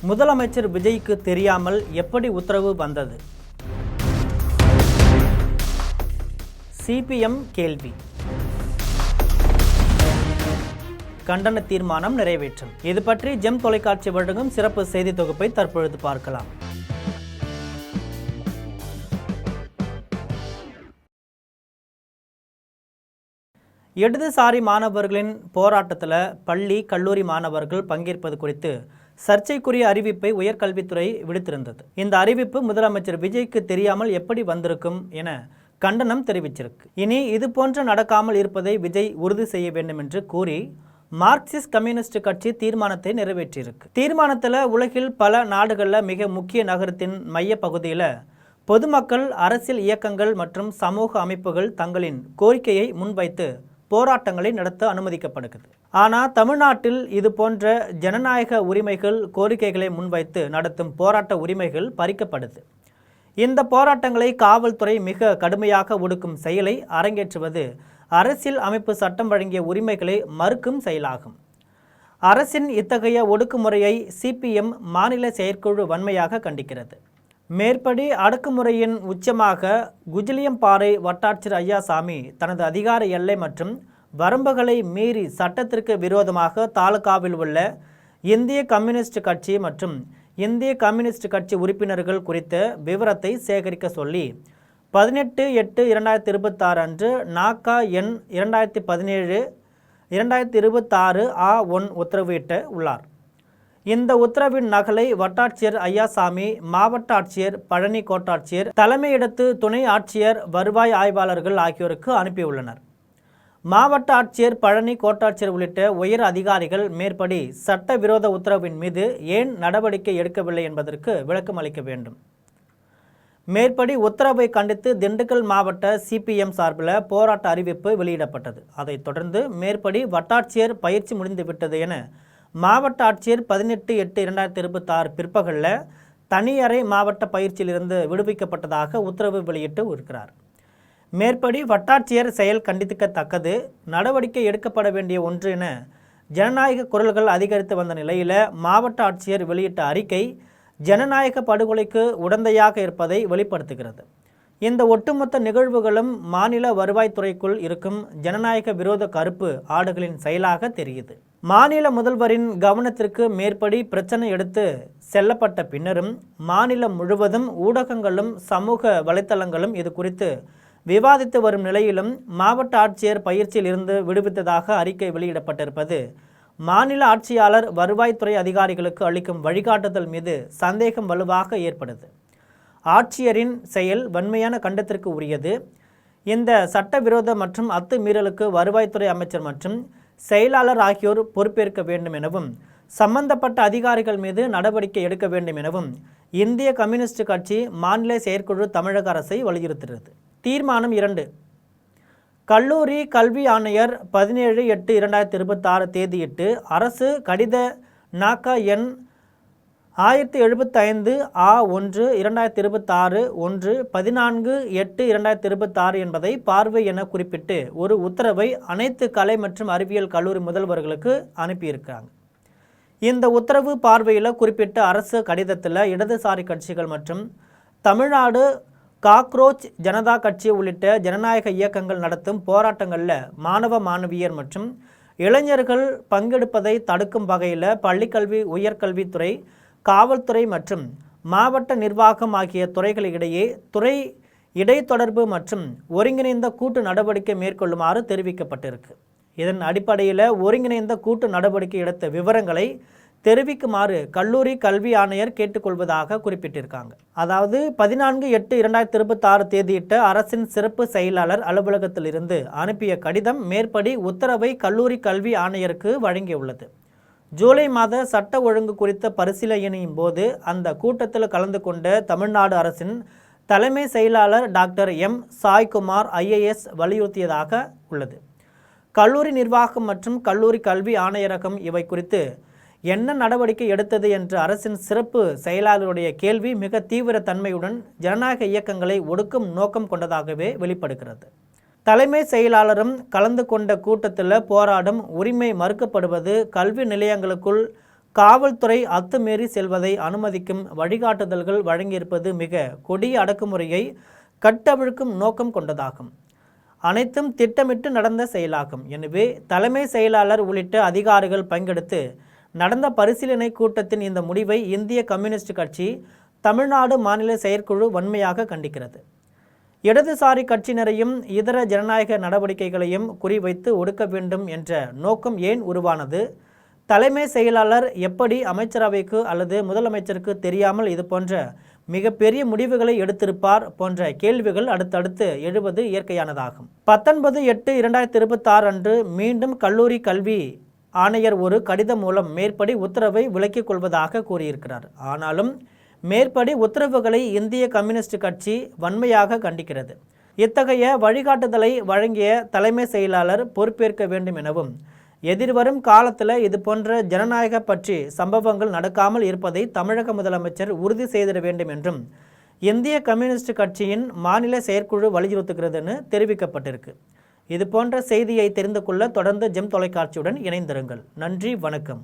முதலமைச்சர் விஜய்க்கு தெரியாமல் எப்படி உத்தரவு வந்தது? சிபிஎம் கேள்வி. கண்டன தீர்மானம் நிறைவேற்றும். இது பற்றி ஜெம் தொலைக்காட்சி வழங்கும் சிறப்பு செய்தி தொகுப்பை தற்பொழுது பார்க்கலாம். இடதுசாரி மாணவர்களின் போராட்டத்தில் பள்ளி கல்லூரி மாணவர்கள் பங்கேற்பது குறித்து சர்ச்சைக்குரிய அறிவிப்பை உயர்கல்வித்துறை விடுத்திருந்தது. இந்த அறிவிப்பு முதலமைச்சர் விஜய்க்கு தெரியாமல் எப்படி வந்திருக்கும் என கண்டனம் தெரிவிச்சிருக்கு. இனி இது போன்று நடக்காமல் இருப்பதை விஜய் உறுதி செய்ய வேண்டும் என்று கூறி மார்க்சிஸ்ட் கம்யூனிஸ்ட் கட்சி தீர்மானத்தை நிறைவேற்றியிருக்கு. தீர்மானத்தில் உலகில் பல நாடுகளில் மிக முக்கிய நகரத்தின் மைய பகுதியில் பொதுமக்கள், அரசியல் இயக்கங்கள் மற்றும் சமூக அமைப்புகள் தங்களின் கோரிக்கையை முன்வைத்து போராட்டங்களை நடத்த அனுமதிக்கப்படுகிறது. ஆனால் தமிழ்நாட்டில் இது போன்ற ஜனநாயக உரிமைகள், கோரிக்கைகளை முன்வைத்து நடத்தும் போராட்ட உரிமைகள் பறிக்கப்படுது. இந்த போராட்டங்களை காவல்துறை மிக கடுமையாக ஒடுக்கும் செயலை அரங்கேற்றுவது அரசியல் அமைப்பு சட்டம் வழங்கிய உரிமைகளை மறுக்கும் செயலாகும். அரசின் இத்தகைய ஒடுக்குமுறையை சிபிஎம் மாநில செயற்குழு வன்மையாக கண்டிக்கிறது. மேற்படி அடக்குமுறையின் உச்சமாக குஜிலியம்பாறை வட்டாட்சியர் ஐயாசாமி தனது அதிகார எல்லை மற்றும் வரம்புகளை மீறி சட்டத்திற்கு விரோதமாக தாலுகாவில் உள்ள இந்திய கம்யூனிஸ்ட் கட்சி மற்றும் இந்திய கம்யூனிஸ்ட் கட்சி உறுப்பினர்கள் குறித்த விவரத்தை சேகரிக்க சொல்லி 18/8/2026 அன்று நாகா எண் 2017/2026 உத்தரவிட்டு உள்ளார். இந்த உத்தரவின் நகலை வட்டாட்சியர் ஐயாசாமி, மாவட்ட ஆட்சியர், பழனி கோட்டாட்சியர், தலைமையிடத்து துணை ஆட்சியர், வருவாய் ஆய்வாளர்கள் ஆகியோருக்கு அனுப்பியுள்ளனர். மாவட்ட ஆட்சியர், பழனி கோட்டாட்சியர் உள்ளிட்ட உயர் அதிகாரிகள் மேற்படி சட்டவிரோத உத்தரவின் மீது ஏன் நடவடிக்கை எடுக்கவில்லை என்பதற்கு விளக்கம் அளிக்க வேண்டும். மேற்படி உத்தரவை கண்டித்து திண்டுக்கல் மாவட்ட சிபிஎம் சார்பில் போராட்ட அறிவிப்பு வெளியிடப்பட்டது. அதைத் தொடர்ந்து மேற்படி வட்டாட்சியர் பயிற்சி முடிந்துவிட்டது என மாவட்ட ஆட்சியர் 18/8/2026 பிற்பகலில் தனியறை மாவட்ட பயிற்சியிலிருந்து விடுவிக்கப்பட்டதாக உத்தரவு வெளியிட்டு இருக்கிறார். மேற்படி வட்டாட்சியர் செயல் கண்டிக்கத்தக்கது, நடவடிக்கை எடுக்கப்பட வேண்டிய ஒன்று என ஜனநாயக குரல்கள் அதிகரித்து வந்த நிலையில் மாவட்ட ஆட்சியர் வெளியிட்ட அறிக்கை ஜனநாயக படுகொலைக்கு உடந்தையாக இருப்பதை வெளிப்படுத்துகிறது. இந்த ஒட்டுமொத்த நிகழ்வுகளும் மாநில வருவாய்த்துறைக்குள் இருக்கும் ஜனநாயக விரோத கருப்பு ஆடுகளின் செயலாக தெரியுது. மாநில முதல்வரின் கவனத்திற்கு மேற்படி பிரச்சனை எடுத்து செல்லப்பட்ட பின்னரும் மாநிலம் முழுவதும் ஊடகங்களும் சமூக வலைத்தளங்களும் இது குறித்து விவாதித்து வரும் நிலையிலும் மாவட்ட ஆட்சியர் பயிற்சியில் இருந்து விடுவித்ததாக அறிக்கை வெளியிடப்பட்டிருப்பது மாநில ஆட்சியாளர், வருவாய்த்துறை அதிகாரிகளுக்கு அளிக்கும் வழிகாட்டுதல் மீது சந்தேகம் வலுவாக ஏற்படுது. ஆட்சியரின் செயல் வன்மையான கண்டனத்திற்கு உரியது. இந்த சட்டவிரோத மற்றும் அத்துமீறலுக்கு வருவாய்த்துறை அமைச்சர் மற்றும் செயலாளர் ஆகியோர் பொறுப்பேற்க வேண்டும் எனவும் சம்பந்தப்பட்ட அதிகாரிகள் மீது நடவடிக்கை எடுக்க வேண்டும் எனவும் இந்திய கம்யூனிஸ்ட் கட்சி மாநில செயற்குழு தமிழக அரசை வலியுறுத்துகிறது. தீர்மானம் 2. கல்லூரி கல்வி ஆணையர் 17/8/2026 தேதியிட்டு அரசு கடித நாகா எண் 1075/1/2026 14/8/2026 என்பதை பார்வை என குறிப்பிட்டு ஒரு உத்தரவை அனைத்து கலை மற்றும் அறிவியல் கல்லூரி முதல்வர்களுக்கு அனுப்பியிருக்காங்க. இந்த உத்தரவு பார்வையில் குறிப்பிட்ட அரசு கடிதத்தில் இடதுசாரி கட்சிகள் மற்றும் தமிழ்நாடு காக்ரோச் ஜனதா கட்சி உள்ளிட்ட ஜனநாயக இயக்கங்கள் நடத்தும் போராட்டங்களில் மாணவ மாணவியர் மற்றும் இளைஞர்கள் பங்கெடுப்பதை தடுக்கும் வகையில் பள்ளிக்கல்வி, உயர்கல்வித்துறை, காவல்துறை மற்றும் மாவட்ட நிர்வாகம் ஆகிய துறைகளிடையே துறை இடைத்தொடர்பு மற்றும் ஒருங்கிணைந்த கூட்டு நடவடிக்கை மேற்கொள்ளுமாறு தெரிவிக்கப்பட்டிருக்கு. இதன் அடிப்படையில் ஒருங்கிணைந்த கூட்டு நடவடிக்கை எடுத்த விவரங்களை தெரிவிக்குமாறு கல்லூரி கல்வி ஆணையர் கேட்டுக்கொள்வதாக குறிப்பிட்டிருக்காங்க. அதாவது 14/8/2026 தேதியிட்ட அரசின் சிறப்பு செயலாளர் அலுவலகத்திலிருந்து அனுப்பிய கடிதம் மேற்படி உத்தரவை கல்லூரி கல்வி ஆணையருக்கு வழங்கியுள்ளது. ஜூலை மாத சட்ட ஒழுங்கு குறித்த பரிசீலனையின் போது அந்த கூட்டத்தில் கலந்து கொண்ட தமிழ்நாடு அரசின் தலைமை செயலாளர் டாக்டர் எம் சாய்குமார் IAS வலியுறுத்தியதாக உள்ளது. கல்லூரி நிர்வாகம் மற்றும் கல்லூரி கல்வி ஆணையரகம் இவை குறித்து என்ன நடவடிக்கை எடுத்தது என்ற அரசின் சிறப்பு செயலாளருடைய கேள்வி மிக தீவிர தன்மையுடன் ஜனநாயக இயக்கங்களை ஒடுக்கும் நோக்கம் கொண்டதாகவே வெளிப்படுகிறது. தலைமை செயலாளரும் கலந்து கொண்ட கூட்டத்தில் போராடும் உரிமை மறுக்கப்படுவது, கல்வி நிலையங்களுக்குள் காவல்துறை அத்துமீறி செல்வதை அனுமதிக்கும் வழிகாட்டுதல்கள் வழங்கியிருப்பது மிக கொடிய அடக்குமுறையை கட்டவிழ்க்கும் நோக்கம் கொண்டதாகும். அனைத்தும் திட்டமிட்டு நடந்த செயலாகும். எனவே தலைமை செயலாளர் உள்ளிட்ட அதிகாரிகள் பங்கெடுத்து நடந்த பரிசீலனை கூட்டத்தின் இந்த முடிவை இந்திய கம்யூனிஸ்ட் கட்சி தமிழ்நாடு மாநில செயற்குழு வன்மையாக கண்டிக்கிறது. இடதுசாரி கட்சியினரையும் இதர ஜனநாயக நடவடிக்கைகளையும் குறிவைத்து ஒடுக்க வேண்டும் என்ற நோக்கம் ஏன் உருவானது? தலைமை செயலாளர் எப்படி அமைச்சரவைக்கு அல்லது முதலமைச்சருக்கு தெரியாமல் இது போன்ற மிகப்பெரிய முடிவுகளை எடுத்திருப்பார் போன்ற கேள்விகள் அடுத்தடுத்து எழுவது இயற்கையானதாகும். 19/8/2026 அன்று மீண்டும் கல்லூரி கல்வி ஆணையர் ஒரு கடிதம் மூலம் மேற்படி உத்தரவை விலக்கிக் கொள்வதாக கூறியிருக்கிறார். ஆனாலும் மேற்படி உத்தரவுகளை இந்திய கம்யூனிஸ்ட் கட்சி வன்மையாக கண்டிக்கிறது. இத்தகைய வழிகாட்டுதலை வழங்கிய தலைமை செயலாளர் பொறுப்பேற்க வேண்டும் எனவும் எதிர்வரும் காலத்தில் இது போன்ற ஜனநாயக பற்றி சம்பவங்கள் நடக்காமல் இருப்பதை தமிழக முதலமைச்சர் உறுதி செய்திட வேண்டும் என்றும் இந்திய கம்யூனிஸ்ட் கட்சியின் மாநில செயற்குழு வலியுறுத்துகிறதுன்னு தெரிவிக்கப்பட்டிருக்கு. இது போன்ற செய்தியை தெரிந்து கொள்ள தொடர்ந்து ஜெம் தொலைக்காட்சியுடன் இணைந்திருங்கள். நன்றி, வணக்கம்.